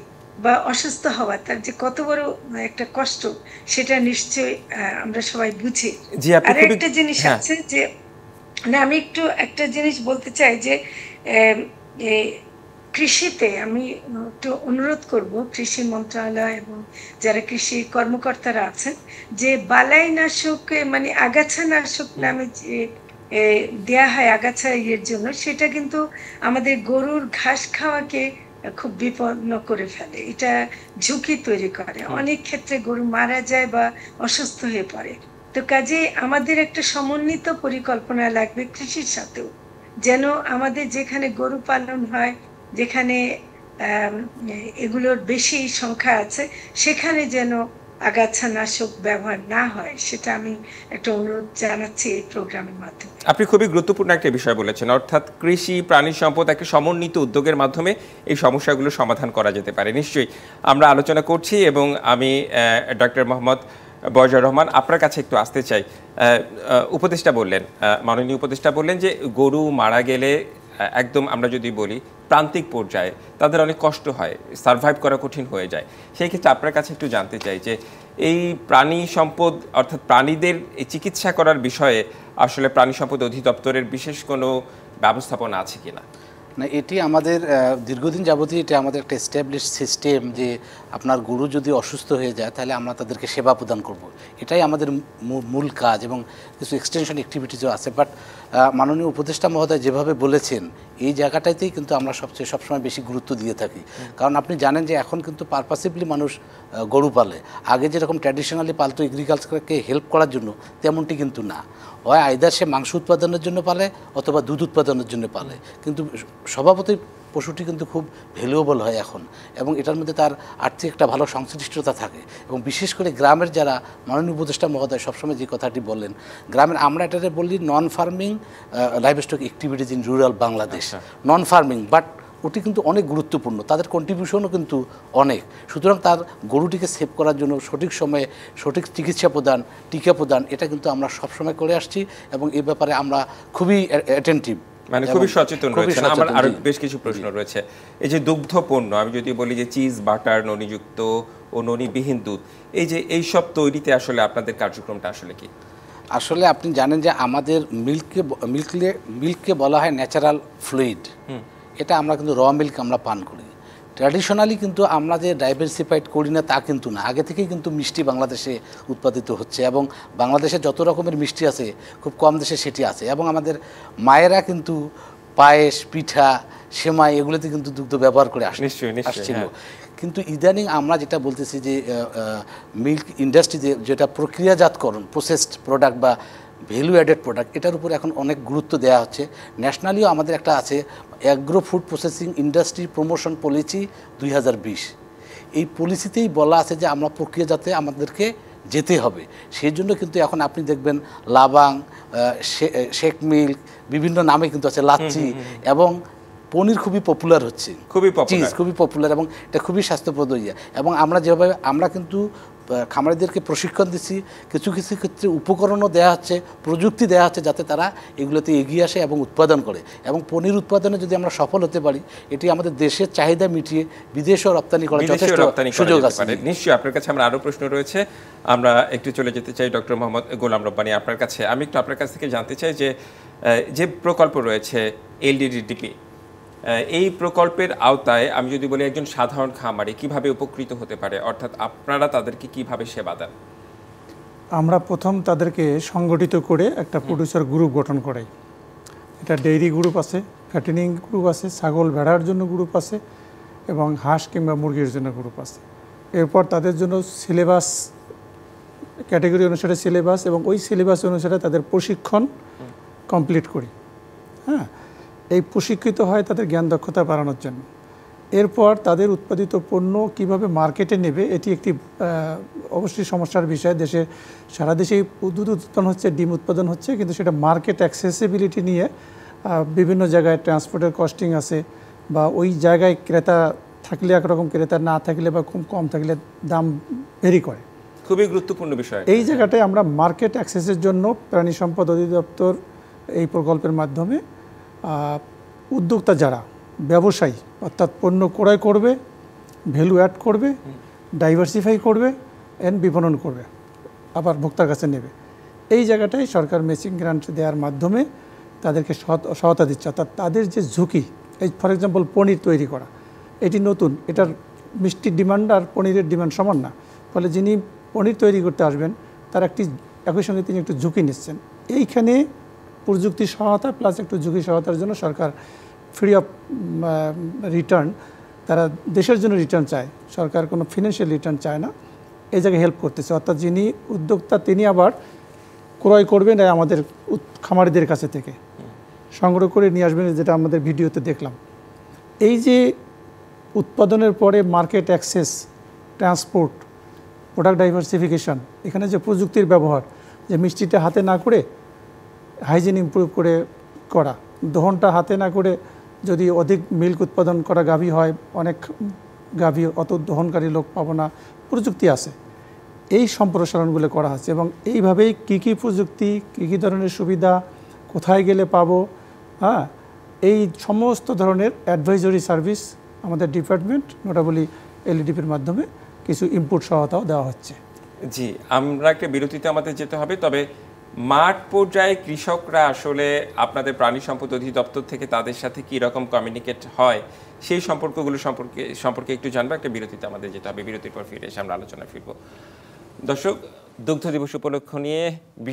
বা অসুস্থ হওয়া তার যে কত বড় একটা কষ্ট, সেটা নিশ্চয়ই আমরা সবাই বুঝি। আর একটা জিনিস আছে যে আমি একটু একটা জিনিস বলতে চাই যে কৃষিতে আমি একটু অনুরোধ করব কৃষি মন্ত্রণালয় এবং যারা কৃষি কর্মকর্তারা আছেন যে বালাইনাশক মানে আগাছা নাশক নামে যে দেয়া হয় আগাছা ইয়ের জন্য, সেটা কিন্তু আমাদের গরুর ঘাস খাওয়াকে খুব বিপন্ন করে ফেলে। এটা ঝুঁকি তৈরি করে, অনেক ক্ষেত্রে গরু মারা যায় বা অসুস্থ হয়ে পড়ে। তো কাজে আমাদের একটা সমন্বিত পরিকল্পনা লাগবে কৃষির সাথেও, যেন আমাদের যেখানে গরু পালন হয়, যেখানে এগুলোর বেশি সংখ্যা আছে, সেখানে যেন আগাছা নাশক ব্যবহার না হয়। সেটা আমি একটা অনুরোধ জানাচ্ছি এই প্রোগ্রামের মাধ্যমে। আপনি খুবই গুরুত্বপূর্ণ একটা বিষয় বলেছেন, অর্থাৎ কৃষি প্রাণী সম্পদ একটা সমন্বিত উদ্যোগের মাধ্যমে এই সমস্যাগুলো সমাধান করা যেতে পারে। নিশ্চয়ই আমরা আলোচনা করছি, এবং আমি ডক্টর মোহাম্মদ বজর রহমান আপনার কাছে একটু আসতে চাই। উপদেষ্টা বললেন, মাননীয় উপদেষ্টা বললেন যে গরু মারা গেলে একদম আমরা যদি বলি প্রান্তিক পর্যায়ে তাদের অনেক কষ্ট হয়, সারভাইভ করা কঠিন হয়ে যায়। সেই ক্ষেত্রে আপনার কাছে একটু জানতে চাই যে এই প্রাণী সম্পদ অর্থাৎ প্রাণীদের এই চিকিৎসা করার বিষয়ে আসলে প্রাণী সম্পদ অধিদপ্তরের বিশেষ কোনো ব্যবস্থাপনা আছে কিনা? না, এটি আমাদের দীর্ঘদিন যাবতীয় এটা আমাদের একটা এস্টাবলিশ সিস্টেম যে আপনার গরু যদি অসুস্থ হয়ে যায় তাহলে আমরা তাদেরকে সেবা প্রদান করব। এটাই আমাদের মূল কাজ, এবং কিছু এক্সটেনশন অ্যাক্টিভিটিসও আছে। বাট মাননীয় উপদেষ্টা মহোদয় যেভাবে বলেছেন এই জায়গাটাতেই কিন্তু আমরা সবসময় বেশি গুরুত্ব দিয়ে থাকি। কারণ আপনি জানেন যে এখন কিন্তু পারপাসিভলি মানুষ গরু পালে। আগে যেরকম ট্র্যাডিশনালি পালতো এগ্রিকালচারকে হেল্প করার জন্য, তেমনটি কিন্তু না। হয় আইদার সে মাংস উৎপাদনের জন্য পালে অথবা দুধ উৎপাদনের জন্য পালে, কিন্তু স্বভাবতই পশুটি কিন্তু খুব ভ্যালুয়েবল হয় এখন, এবং এটার মধ্যে তার আর্থিক একটা ভালো সংশ্লিষ্টতা থাকে। এবং বিশেষ করে গ্রামের যারা, মাননীয় উপদেষ্টা মহোদয় সবসময় যে কথাটি বললেন, গ্রামের আমরা এটাতে বলি non farming livestock activities in rural Bangladesh. Non farming, but ওটি কিন্তু অনেক গুরুত্বপূর্ণ, তাদের কন্ট্রিবিউশনও কিন্তু অনেক। সুতরাং তার গরুটিকে সেভ করার জন্য সঠিক সময়ে সঠিক চিকিৎসা প্রদান, টিকা প্রদান, এটা কিন্তু আমরা সবসময় করে আসছি, এবং এ ব্যাপারে আমরা খুবই অ্যাটেন্টিভ। মানে খুবই সচেতন রয়েছেন। আমার আরো বেশ কিছু প্রশ্ন রয়েছে। এই যে দুগ্ধ পণ্য, আমি যদি বলি যে চিজ, বাটার, ননিযুক্ত ও ননিবিহীন দুধ, এই যে এইসব তৈরিতে আসলে আপনাদের কার্যক্রমটা আসলে কি? আসলে আপনি জানেন যে আমাদের মিল্ককে বলা হয় ন্যাচারাল ফ্লুইড। এটা আমরা কিন্তু র মিল্ক আমরা পান করি। ট্র্যাডিশনালি কিন্তু আমরা যে ডাইভার্সিফাইড করি না তা কিন্তু না, আগে থেকেই কিন্তু মিষ্টি বাংলাদেশে উৎপাদিত হচ্ছে এবং বাংলাদেশে যত রকমের মিষ্টি আছে খুব কম দেশে সেটি আছে। এবং আমাদের মায়েরা কিন্তু পায়েস, পিঠা, সেমাই এগুলোতে কিন্তু দুগ্ধ ব্যবহার করে আসছিল। কিন্তু ইদানিং আমরা যেটা বলতেছি যে মিল্ক ইন্ডাস্ট্রিতে যেটা প্রক্রিয়াজাতকরণ, প্রসেসড প্রোডাক্ট বা ভ্যালু অ্যাডেড প্রোডাক্ট, এটার উপর এখন অনেক গুরুত্ব দেওয়া হচ্ছে। ন্যাশনালিও আমাদের একটা আছে agro food processing industry promotion policy 2020। এই পলিসিতেই বলা আছে যে আমরা প্রক্রিয়াজাতে আমাদেরকে যেতে হবে। সেই জন্য কিন্তু এখন আপনি দেখবেন লাবাং, শেক মিল্ক বিভিন্ন নামে কিন্তু আছে, লাচ্ছি, এবং পনির খুবই পপুলার হচ্ছে, চিজ খুবই পপুলার এবং এটা খুবই স্বাস্থ্যপ্রদ ইয়ে। এবং আমরা যেভাবে আমরা কিন্তু খামারিদেরকে প্রশিক্ষণ দিচ্ছি, কিছু কিছু ক্ষেত্রে উপকরণও দেওয়া হচ্ছে, প্রযুক্তি দেওয়া হচ্ছে যাতে তারা এগুলোতে এগিয়ে আসে এবং উৎপাদন করে। এবং পনির উৎপাদনে যদি আমরা সফল হতে পারি, এটি আমাদের দেশের চাহিদা মিটিয়ে বিদেশেও রপ্তানি করার যথেষ্ট সুযোগ আছে। নিশ্চয়ই আপনার কাছে আমরা আরও প্রশ্ন রয়েছে, আমরা একটু চলে যেতে চাই ডক্টর মোহাম্মদ গোলাম রব্বানী আপনার কাছে। আমি একটু আপনার কাছ থেকে জানতে চাই যে প্রকল্প রয়েছে এলডিডিপি, এই প্রকল্পের আওতায় আমি যদি বলি একজন সাধারণ খামারি কিভাবে উপকৃত হতে পারে, অর্থাৎ আপনারা তাদেরকে কিভাবে সেবা দেন? আমরা প্রথম তাদেরকে সংগঠিত করে একটা প্রডিউসার গ্রুপ গঠন করাই। এটা ডেইরি গ্রুপ আছে, ফ্যাটেনিং গ্রুপ আছে, ছাগল ভেড়ার জন্য গ্রুপ আছে এবং হাঁস কিংবা মুরগির জন্য গ্রুপ আছে। এরপর তাদের জন্য সিলেবাস, ক্যাটাগরি অনুসারে সিলেবাস এবং ওই সিলেবাস অনুসারে তাদের প্রশিক্ষণ কমপ্লিট করি। হ্যাঁ, এই প্রশিক্ষিত হয় তাদের জ্ঞান দক্ষতা বাড়ানোর জন্য। এরপর তাদের উৎপাদিত পণ্য কিভাবে মার্কেটে নেবে, এটি একটি অবশ্যই সমস্যার বিষয়। সারা দেশেই দুধ উৎপাদন হচ্ছে, ডিম উৎপাদন হচ্ছে, কিন্তু সেটা মার্কেট অ্যাক্সেসিবিলিটি নিয়ে বিভিন্ন জায়গায় ট্রান্সপোর্টের কস্টিং আছে, বা ওই জায়গায় ক্রেতা থাকলে একরকম, ক্রেতা না থাকলে বা খুব কম থাকলে দাম ভেরি করে। খুবই গুরুত্বপূর্ণ বিষয়। এই জায়গাটায় আমরা মার্কেট অ্যাক্সেসের জন্য প্রাণী সম্পদ অধিদপ্তর এই প্রকল্পের মাধ্যমে উদ্যোক্তা যারা ব্যবসায়ী, অর্থাৎ পণ্য ক্রয় করবে, ভ্যালু অ্যাড করবে, ডাইভার্সিফাই করবে এন্ড বিপণন করবে, আবার ভোক্তার কাছে নেবে, এই জায়গাটায় সরকার ম্যাচিং গ্রান্ট দেওয়ার মাধ্যমে তাদেরকে সহায়তা দিচ্ছে। অর্থাৎ তাদের যে ঝুঁকি, এই ফর এক্সাম্পল পনির তৈরি করা, এটি নতুন, এটার মিষ্টির ডিমান্ড আর পনিরের ডিমান্ড সমান না, ফলে যিনি পনির তৈরি করতে আসবেন তার একই সঙ্গে তিনি একটু ঝুঁকি নিচ্ছেন। এইখানে প্রযুক্তি সহায়তা প্লাস একটু ঝুঁকি সহায়তার জন্য সরকার ফ্রি অফ রিটার্ন, তারা দেশের জন্য রিটার্ন চায়, সরকার কোনো ফিনান্সিয়াল রিটার্ন চায় না, এই জায়গায় হেল্প করতেছে। অর্থাৎ যিনি উদ্যোক্তা তিনি আবার ক্রয় করবেন আমাদের খামারিদের কাছে থেকে সংগ্রহ করে নিয়ে আসবেন, যেটা আমাদের ভিডিওতে দেখলাম। এই যে উৎপাদনের পরে market access, transport, product diversification, এখানে যে প্রযুক্তির ব্যবহার, যে মিষ্টিটা হাতে না করে হাইজিন ইমপ্রুভ করে করা, দহনটা হাতে না করে যদি অধিক মিল্ক উৎপাদন করা গাভী হয়, অনেক গাভী, অত দহনকারী লোক পাবো না, প্রযুক্তি আছে, এই সম্প্রসারণগুলো করা হচ্ছে। এবং এইভাবেই কী কী প্রযুক্তি, কী কী ধরনের সুবিধা, কোথায় গেলে পাবো, হ্যাঁ, এই সমস্ত ধরনের অ্যাডভাইজরি সার্ভিস আমাদের ডিপার্টমেন্ট নোটাবলি এলডিপির মাধ্যমে কিছু ইনপুট সহায়তাও দেওয়া হচ্ছে। জি, আমরা একটা বিরতিতে আমাদের যেতে হবে, তবে মাঠ পর্যায়ে কৃষকরা আসলে আপনাদের প্রাণী সম্পদ অধিদপ্তর থেকে তাদের সাথে কী রকম কমিউনিকেট হয় সেই সম্পর্কগুলো সম্পর্কে একটু জানবো। একটা বিরতিতে আমাদের যেতে হবে, বিরতির পর ফিরে এসে আমরা আলোচনা ফিরব। দর্শক, দুগ্ধ দিবস উপলক্ষ নিয়ে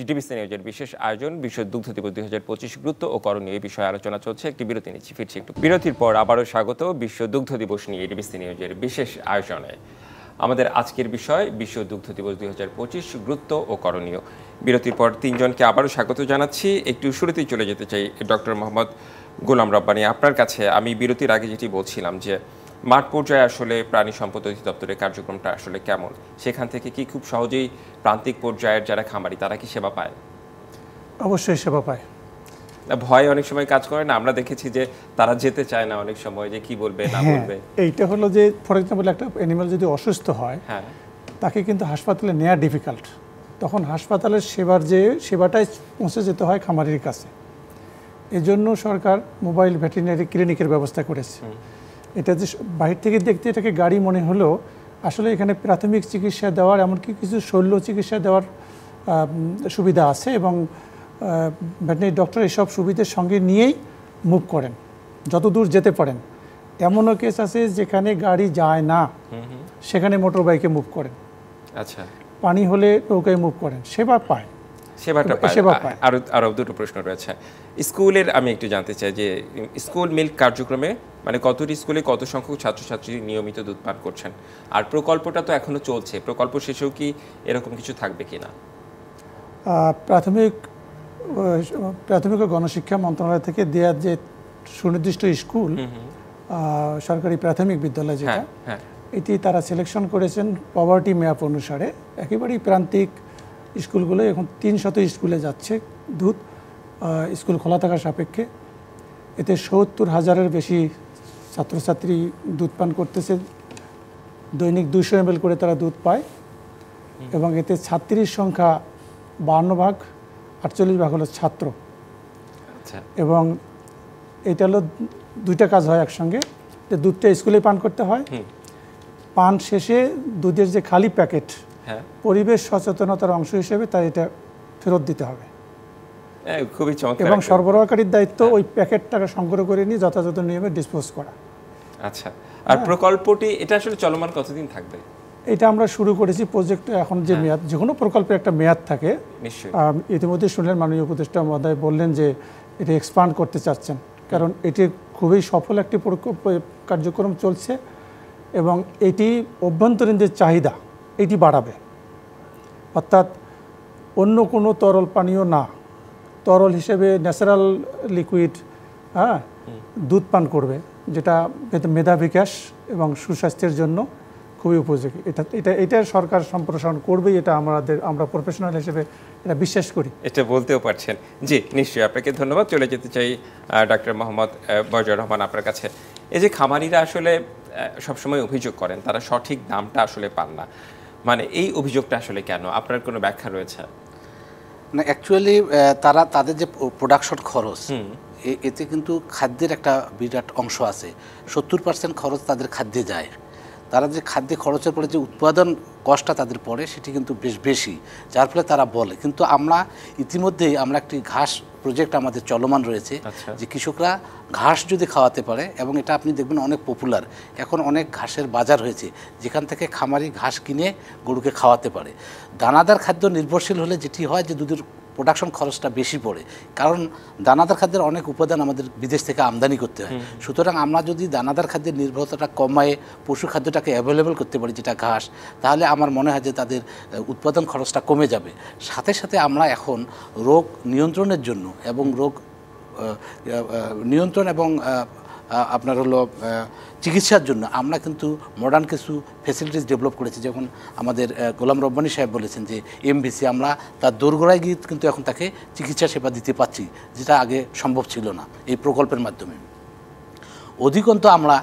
ডিবিসি নিউজের বিশেষ আয়োজন বিশ্ব দুগ্ধ দিবস 2025 গুরুত্ব ও করণীয় এই বিষয়ে আলোচনা চলছে। একটি বিরতি নিচ্ছি, ফিরছি একটু বিরতির পর। আবারও স্বাগত বিশ্ব দুগ্ধ দিবস নিয়ে ডিবিসি নিউজের বিশেষ আয়োজনে। আমাদের আজকের বিষয় বিশ্ব দুগ্ধ দিবস 2025 গুরুত্ব ও করণীয়। বিরতির পর তিনজনকে আবারও স্বাগত জানাচ্ছি। একটু শুরুতেই চলে যেতে চাই ডক্টর মোহাম্মদ গোলাম রব্বানী আপনার কাছে। আমি বিরতির আগে যেটি বলছিলাম যে মাঠ পর্যায়ে আসলে প্রাণী সম্পদ অধিদপ্তরের কার্যক্রমটা আসলে কেমন, সেখান থেকে কি খুব সহজেই প্রান্তিক পর্যায়ের যারা খামারি তারা কি সেবা পায়? অবশ্যই সেবা পায়। ভয় অনেক সময় কাজ করে না, আমরা দেখেছি যে তারা যেতে চায় না অনেক সময়, যে কি বলবে না বলবে। এইটা হলো যে ফর এক্সাম্পল একটা অ্যানিমাল যদি অসুস্থ হয়, হ্যাঁ, তাকে কিন্তু হাসপাতালে নেওয়া ডিফিকাল্ট, তখন হাসপাতালের সেবাটাই পৌঁছে যেতে হয় খামারির কাছে। এজন্য সরকার মোবাইল ভেটেরিনারি ক্লিনিকের ব্যবস্থা করেছে। এটা যে বাহির থেকে দেখতে এটাকে গাড়ি মনে হলেও আসলে এখানে প্রাথমিক চিকিৎসা দেওয়ার এমনকি কিছু শল্য চিকিৎসা দেওয়ার সুবিধা আছে এবং ভেটেরিনারি ডক্টর এইসব সুবিধার সঙ্গে নিয়েই মুভ করেন যত দূর যেতে পারেন। এমনও কেস আছে যেখানে গাড়ি যায় না সেখানে মোটর বাইকে মুভ করেন, আচ্ছা, পানি হলে নৌকায় মুভ করেন, সেবা পায়। সেবা পায়। আরো দুটো প্রশ্ন রয়েছে স্কুলের, আমি একটু জানতে চাই যে স্কুল মিল্ক কার্যক্রমে মানে কতটি স্কুলে কত সংখ্যক ছাত্রছাত্রী নিয়মিত দুধ পান করছেন, আর প্রকল্পটা তো এখনো চলছে, প্রকল্প শেষেও কি এরকম কিছু থাকবে কিনা? প্রাথমিক ও গণশিক্ষা মন্ত্রণালয় থেকে দেওয়া যে সুনির্দিষ্ট স্কুল সরকারি প্রাথমিক বিদ্যালয় যেটা, এটি তারা সিলেকশন করেছেন পভার্টি ম্যাপ অনুসারে। একেবারেই প্রান্তিক স্কুলগুলো এখন 300 স্কুলে যাচ্ছে দুধ, স্কুল খোলা থাকার সাপেক্ষে। এতে 70,000-এর বেশি ছাত্রছাত্রী দুধ পান করতেছে, দৈনিক 200 ml করে তারা দুধ পায় এবং এতে ছাত্রীর সংখ্যা 52 ভাগ, 48 ভাগ হলো ছাত্র। এবং এটা হলো দুইটা কাজ হয় একসঙ্গে, যে দুধটা স্কুলে পান করতে হয়, পান শেষে দুধের যে খালি প্যাকেট পরিবেশ সচেতনতার অংশ হিসেবে তাই এটা ফেরত দিতে হবে। খুবই চমৎকার। এবং সরবরাহকারীর দায়িত্ব ওই প্যাকেটটাকে সংগ্রহ করে নিয়ে যথাযথ নিয়মে ডিসপোজ করা। আচ্ছা, আর প্রকল্পটি এটা আসলে চলমান কতদিন থাকবে? এটা আমরা শুরু করেছি প্রজেক্ট, এখন যে মেয়াদ, যে কোনো প্রকল্পের একটা মেয়াদ থাকে। নিশ্চয়ই ইতিমধ্যে শুনলেন মাননীয় উপদেষ্টা মহোদয় বললেন যে এটা এক্সপান্ড করতে চাচ্ছেন, কারণ এটি খুবই সফল একটি কার্যক্রম চলছে এবং এটি অভ্যন্তরীণ যে চাহিদা এটি বাড়াবে। অর্থাৎ অন্য কোনো তরল পানীয় না, তরল হিসেবে ন্যাচারাল লিকুইড দুধ পান করবে, যেটা মেধা বিকাশ এবং সুস্বাস্থ্যের জন্য খুবই উপযোগী। এটা সরকার সম্প্রসারণ করবেই, এটা আমরা প্রফেশনাল হিসেবে এটা বিশ্বাস করি। এটা বলতেও পারছেন। জি নিশ্চয়ই, আপনাকে ধন্যবাদ। চলে যেতে চাই ডক্টর মোহাম্মদ বজর রহমান আপনার কাছে। এই যে খামারিরা আসলে সবসময় অভিযোগ করেন তারা সঠিক দামটা আসলে পান না, মানে এই অভিযোগটা আসলে কেন, আপনার কোনো ব্যাখ্যা রয়েছে? না, অ্যাকচুয়ালি তাদের যে প্রোডাকশন খরচ, এতে কিন্তু খাদ্যের একটা বিরাট অংশ আছে। 70% খরচ তাদের খাদ্যে যায়। তারা যে খাদ্যে খরচের পরে যে উৎপাদন কষ্টটা তাদের পড়ে সেটি কিন্তু বেশ বেশি, যার ফলে তারা বলে। কিন্তু আমরা ইতিমধ্যেই একটি ঘাস প্রজেক্ট আমাদের চলমান রয়েছে, যে কৃষকরা ঘাস যদি খাওয়াতে পারে, এবং এটা আপনি দেখবেন অনেক পপুলার, এখন অনেক ঘাসের বাজার হয়েছে যেখান থেকে খামারি ঘাস কিনে গরুকে খাওয়াতে পারে। দানাদার খাদ্য নির্ভরশীল হলে যেটি হয় যে দুধের প্রোডাকশন খরচটা বেশি পড়ে, কারণ দানাদার খাদ্যের অনেক উপাদান আমাদের বিদেশ থেকে আমদানি করতে হয়। সুতরাং আমরা যদি দানাদার খাদ্যের নির্ভরতাটা কমায় পশু খাদ্যটাকে অ্যাভেলেবেল করতে পারি, যেটা ঘাস, তাহলে আমার মনে হয় যে তাদের উৎপাদন খরচটা কমে যাবে। সাথে সাথে আমরা এখন রোগ নিয়ন্ত্রণের জন্য এবং আপনার হলো চিকিৎসার জন্য আমরা কিন্তু মডার্ন কিছু ফ্যাসিলিটিস ডেভেলপ করেছি। যখন আমাদের গোলাম রব্বানী সাহেব বলেছেন যে এমবিসি, আমরা তার দোরগোড়ায় গিয়ে কিন্তু এখন তাকে চিকিৎসা সেবা দিতে পারছি, যেটা আগে সম্ভব ছিল না এই প্রকল্পের মাধ্যমে। অধিকন্তু আমরা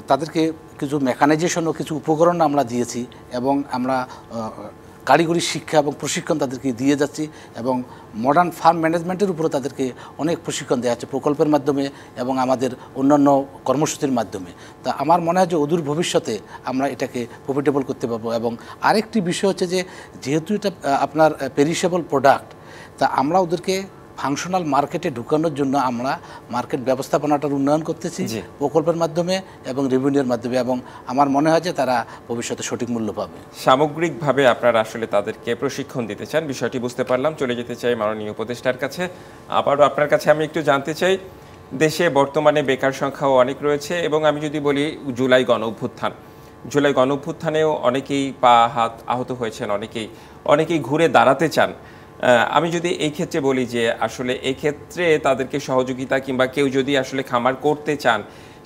তাদেরকে কিছু মেকানাইজেশন ও কিছু উপকরণ আমরা দিয়েছি এবং আমরা কারিগরি শিক্ষা এবং প্রশিক্ষণ তাদেরকে দিয়ে যাচ্ছি, এবং মডার্ন ফার্ম ম্যানেজমেন্টের উপরে তাদেরকে অনেক প্রশিক্ষণ দেওয়া হচ্ছে প্রকল্পের মাধ্যমে এবং আমাদের অন্যান্য কর্মসূচির মাধ্যমে। তা আমার মনে হয় যে অদূর ভবিষ্যতে আমরা এটাকে প্রফিটেবল করতে পারবো। এবং আরেকটি বিষয় হচ্ছে যে যেহেতু এটা আপনার পেরিশেবল প্রোডাক্ট, তা আমরা ওদেরকে ফাংশনাল মার্কেটে ঢুকানোর জন্য আমরা মার্কেট ব্যবস্থাপনাটার উন্নয়ন করতেছি প্রকল্পের মাধ্যমে এবং রেভিনিউর মাধ্যমে, এবং আমার মনে হয় যে তারা ভবিষ্যতে সঠিক মূল্য পাবে। সামগ্রিকভাবে আপনারা আসলে তাদেরকে প্রশিক্ষণ দিতে চান, বিষয়টি বুঝতে পারলাম। চলে যেতে চাই মাননীয় উপদেষ্টার কাছে। আবারও আপনার কাছে আমি একটু জানতে চাই, দেশে বর্তমানে বেকার সংখ্যাও অনেক রয়েছে, এবং আমি যদি বলি জুলাই গণ অভ্যুত্থানেও অনেকেই পা হাত আহত হয়েছেন, অনেকেই ঘুরে দাঁড়াতে চান। আমি যদি এই ক্ষেত্রে বলি যে আসলে এই ক্ষেত্রে তাদেরকে সহযোগিতা কিংবা কেউ যদি আসলে খামার করতে চান,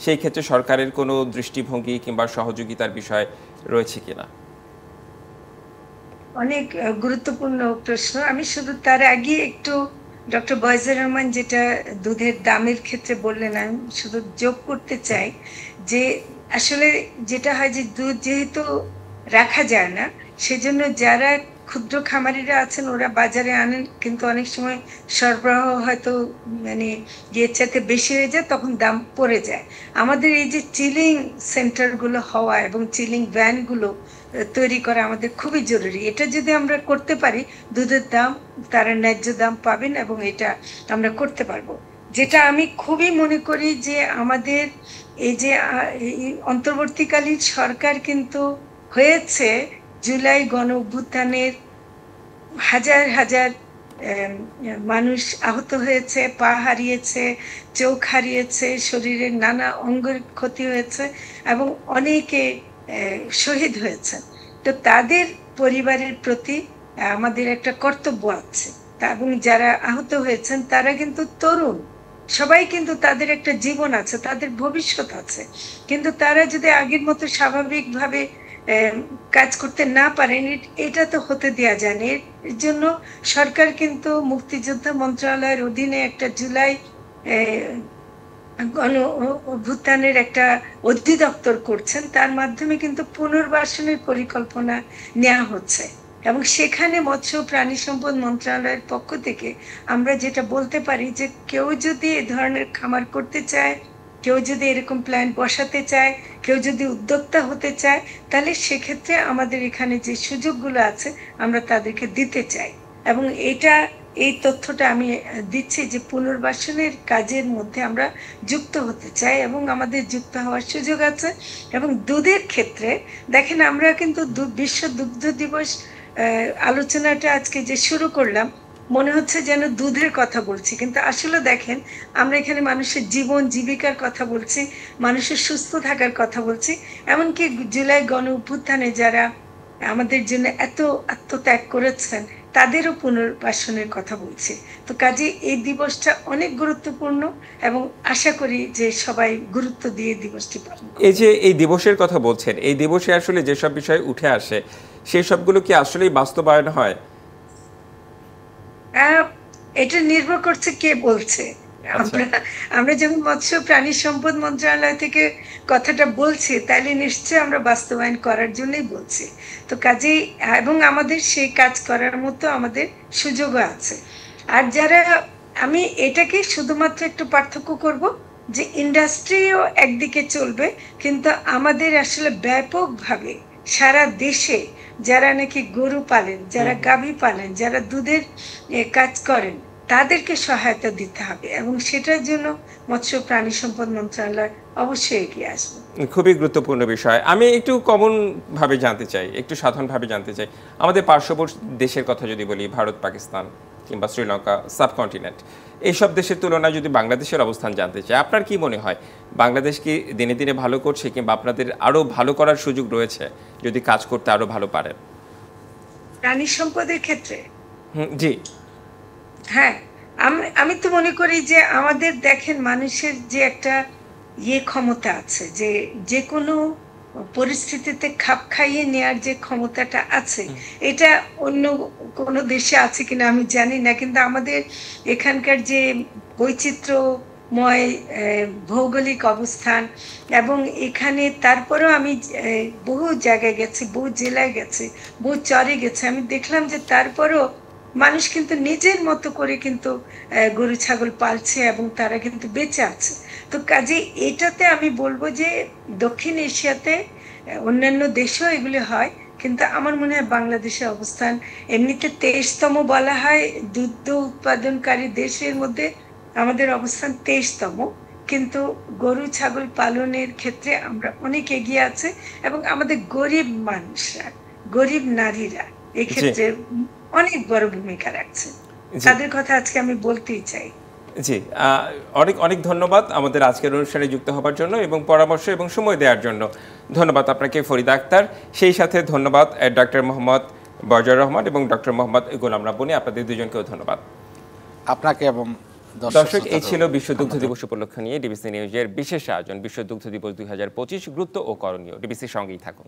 সেই ক্ষেত্রে সরকারের কোনো দৃষ্টিভঙ্গি কিংবা সহযোগিতার বিষয় রয়েছে কিনা? অনেক গুরুত্বপূর্ণ প্রশ্ন। আমি শুধু তার আগে একটু ডক্টর বজর রহমান যেটা দুধের দামের ক্ষেত্রে বললেন, আমি শুধু যোগ করতে চাই যে আসলে যেটা হয় যে দুধ যেহেতু রাখা যায় না, সেজন্য যারা ক্ষুদ্র খামারিরা আছেন ওরা বাজারে আনেন, কিন্তু অনেক সময় সরবরাহ হয়তো মানে এর চাইতে বেশি হয়ে যায়, তখন দাম পড়ে যায়। আমাদের এই যে চিলিং সেন্টারগুলো হওয়া এবং চিলিং ভ্যানগুলো তৈরি করা আমাদের খুবই জরুরি। এটা যদি আমরা করতে পারি, দুধের দাম তারা ন্যায্য দাম পাবেন এবং এটা আমরা করতে পারবো। যেটা আমি খুবই মনে করি যে আমাদের এই যে এই অন্তর্বর্তীকালীন সরকার কিন্তু হয়েছে জুলাই গণ অভ্যুত্থানের হাজার হাজার মানুষ আহত হয়েছে, পা হারিয়েছে, চোখ হারিয়েছে, শরীরের নানা অঙ্গের ক্ষতি হয়েছে এবং অনেকে শহীদ হয়েছে। তো তাদের পরিবারের প্রতি আমাদের একটা কর্তব্য আছে। এবং যারা আহত হয়েছেন তারা কিন্তু তরুণ, সবাই কিন্তু তাদের একটা জীবন আছে, তাদের ভবিষ্যৎ আছে, কিন্তু তারা যদি আগের মতো স্বাভাবিকভাবে কাজ করতে না পারেন, এটা তো হতে দেওয়া যায় না। এর জন্য সরকার কিন্তু মুক্তিযোদ্ধা মন্ত্রণালয়ের অধীনে একটা জুলাই গণ অভ্যুত্থানের একটা অধিদপ্তর করছেন, তার মাধ্যমে কিন্তু পুনর্বাসনের পরিকল্পনা নেওয়া হচ্ছে এবং সেখানে মৎস্য প্রাণী সম্পদ মন্ত্রণালয়ের পক্ষ থেকে আমরা যেটা বলতে পারি যে কেউ যদি এ ধরনের খামার করতে চায়, কেউ যদি এরকম প্ল্যান বসাতে চায়, কেউ যদি উদ্যোক্তা হতে চায়, তাহলে সেক্ষেত্রে আমাদের এখানে যে সুযোগগুলো আছে আমরা তাদেরকে দিতে চাই। এবং এই তথ্যটা আমি দিচ্ছি যে পুনর্বাসনের কাজের মধ্যে আমরা যুক্ত হতে চাই এবং আমাদের যুক্ত হওয়ার সুযোগ আছে। এবং দুধের ক্ষেত্রে দেখেন, আমরা কিন্তু বিশ্ব দুগ্ধ দিবস আলোচনাটা আজকে যে শুরু করলাম, মনে হচ্ছে যেন দুধের কথা বলছি, কিন্তু আসলে দেখেন আমরা এখানে মানুষের জীবন জীবিকার কথা বলছি, মানুষের সুস্থ থাকার কথা বলছি। এমনকি জুলাই গণ অভ্যুত্থানে যারা আমাদের জন্য এত আত্মত্যাগ করেছেন তাদেরও পুনর্বাসনের কথা বলছি। তো কাজে এই দিবসটা অনেক গুরুত্বপূর্ণ এবং আশা করি যে সবাই গুরুত্ব দিয়ে দিবসটি পালন করবে। এই যে এই দিবসের কথা বলছেন, এই দিবসে আসলে যেসব বিষয় উঠে আসে সেই সবগুলো কি আসলেই বাস্তবায়ন হয়? এটা নির্ভর করছে কে বলছে। আমরা যখন মৎস্য প্রাণী সম্পদ মন্ত্রণালয় থেকে কথাটা বলছি, তাহলে নিশ্চয়ই আমরা বাস্তবায়ন করার জন্যই বলছি। তো কাজেই এবং আমাদের সেই কাজ করার মতো আমাদের সুযোগও আছে। আর যারা, আমি এটাকে শুধুমাত্র একটু পার্থক্য করব যে ইন্ডাস্ট্রিও একদিকে চলবে, কিন্তু আমাদের আসলে ব্যাপকভাবে সারা দেশে যারা নাকি গরু পালেন, যারা গাভী পালেন, যারা দুধের কাজ করেন, তাদেরকে সহায়তা দিতে হবে এবং সেটার জন্য মৎস্য প্রাণী সম্পদ মন্ত্রণালয় অবশ্যই এগিয়ে আসবে। খুবই গুরুত্বপূর্ণ বিষয়। আমি একটু কমন ভাবে জানতে চাই, একটু সাধারণভাবে জানতে চাই, আমাদের পার্শ্ববর্তী দেশের কথা যদি বলি, ভারত, পাকিস্তান কিংবা শ্রীলঙ্কা, সাবকন্টিনেন্ট, এইসব দেশের তুলনায় যদি বাংলাদেশের অবস্থান জানতে চাই, আপনার কি মনে হয় বাংলাদেশ কি দিনে দিনে ভালো করছে, কিংবা আপনাদের আরো ভালো করার সুযোগ রয়েছে যদি কাজ করতে আরো ভালো পারেন? প্রাণী সম্পদের ক্ষেত্রে জি হ্যাঁ, আমি তো মনে করি যে আমাদের দেখেন মানুষের যে একটা ক্ষমতা আছে, যে কোনো পরিস্থিতিতে খাপ খাইয়ে নেওয়ার যে ক্ষমতাটা আছে, এটা অন্য কোনো দেশে আছে কিনা আমি জানি না, কিন্তু আমাদের এখানকার যে বৈচিত্র্যময় ভৌগোলিক অবস্থান এবং এখানে তারপরেও আমি বহু জায়গায় গেছি, বহু জেলায় গেছি, বহু চরে গেছি, আমি দেখলাম যে তারপরেও মানুষ কিন্তু নিজের মতো করে কিন্তু গরু ছাগল পালছে এবং তারা কিন্তু বেঁচে আছে। তো কাজে এটাতে আমি বলবো যে দক্ষিণ এশিয়াতে অন্যান্য দেশেও এগুলি হয়, কিন্তু আমার মনে হয় বাংলাদেশের অবস্থান, এমনিতে 23তম বলা হয় দুগ্ধ উৎপাদনকারী দেশের মধ্যে আমাদের অবস্থান 23তম, কিন্তু গরু ছাগল পালনের ক্ষেত্রে আমরা অনেক এগিয়ে আছে এবং আমাদের গরিব মানুষরা, গরিব নারীরা এই ক্ষেত্রে অনেক বড় ভূমিকা রাখছে। তাদের কথা আজকে আমি বলতেই চাই। জি, অনেক অনেক ধন্যবাদ আমাদের আজকের অনুষ্ঠানে যুক্ত হবার জন্য এবং পরামর্শ এবং সময় দেওয়ার জন্য। ধন্যবাদ আপনাকে ফরিদা আক্তার, সেই সাথে ধন্যবাদ ডক্টর মোহাম্মদ বজর রহমান এবং ডক্টর মোহাম্মদ গোলাম রাব্বনী, আপনাদের দুজনকেও ধন্যবাদ। আপনাকে এবং দর্শক, এই ছিল বিশ্ব দুগ্ধ দিবস উপলক্ষে নিয়ে ডিবিসি নিউজের বিশেষ আয়োজন বিশ্ব দুগ্ধ দিবস 2025 গুরুত্ব ও করণীয়। ডিবিসির সঙ্গেই থাকুন।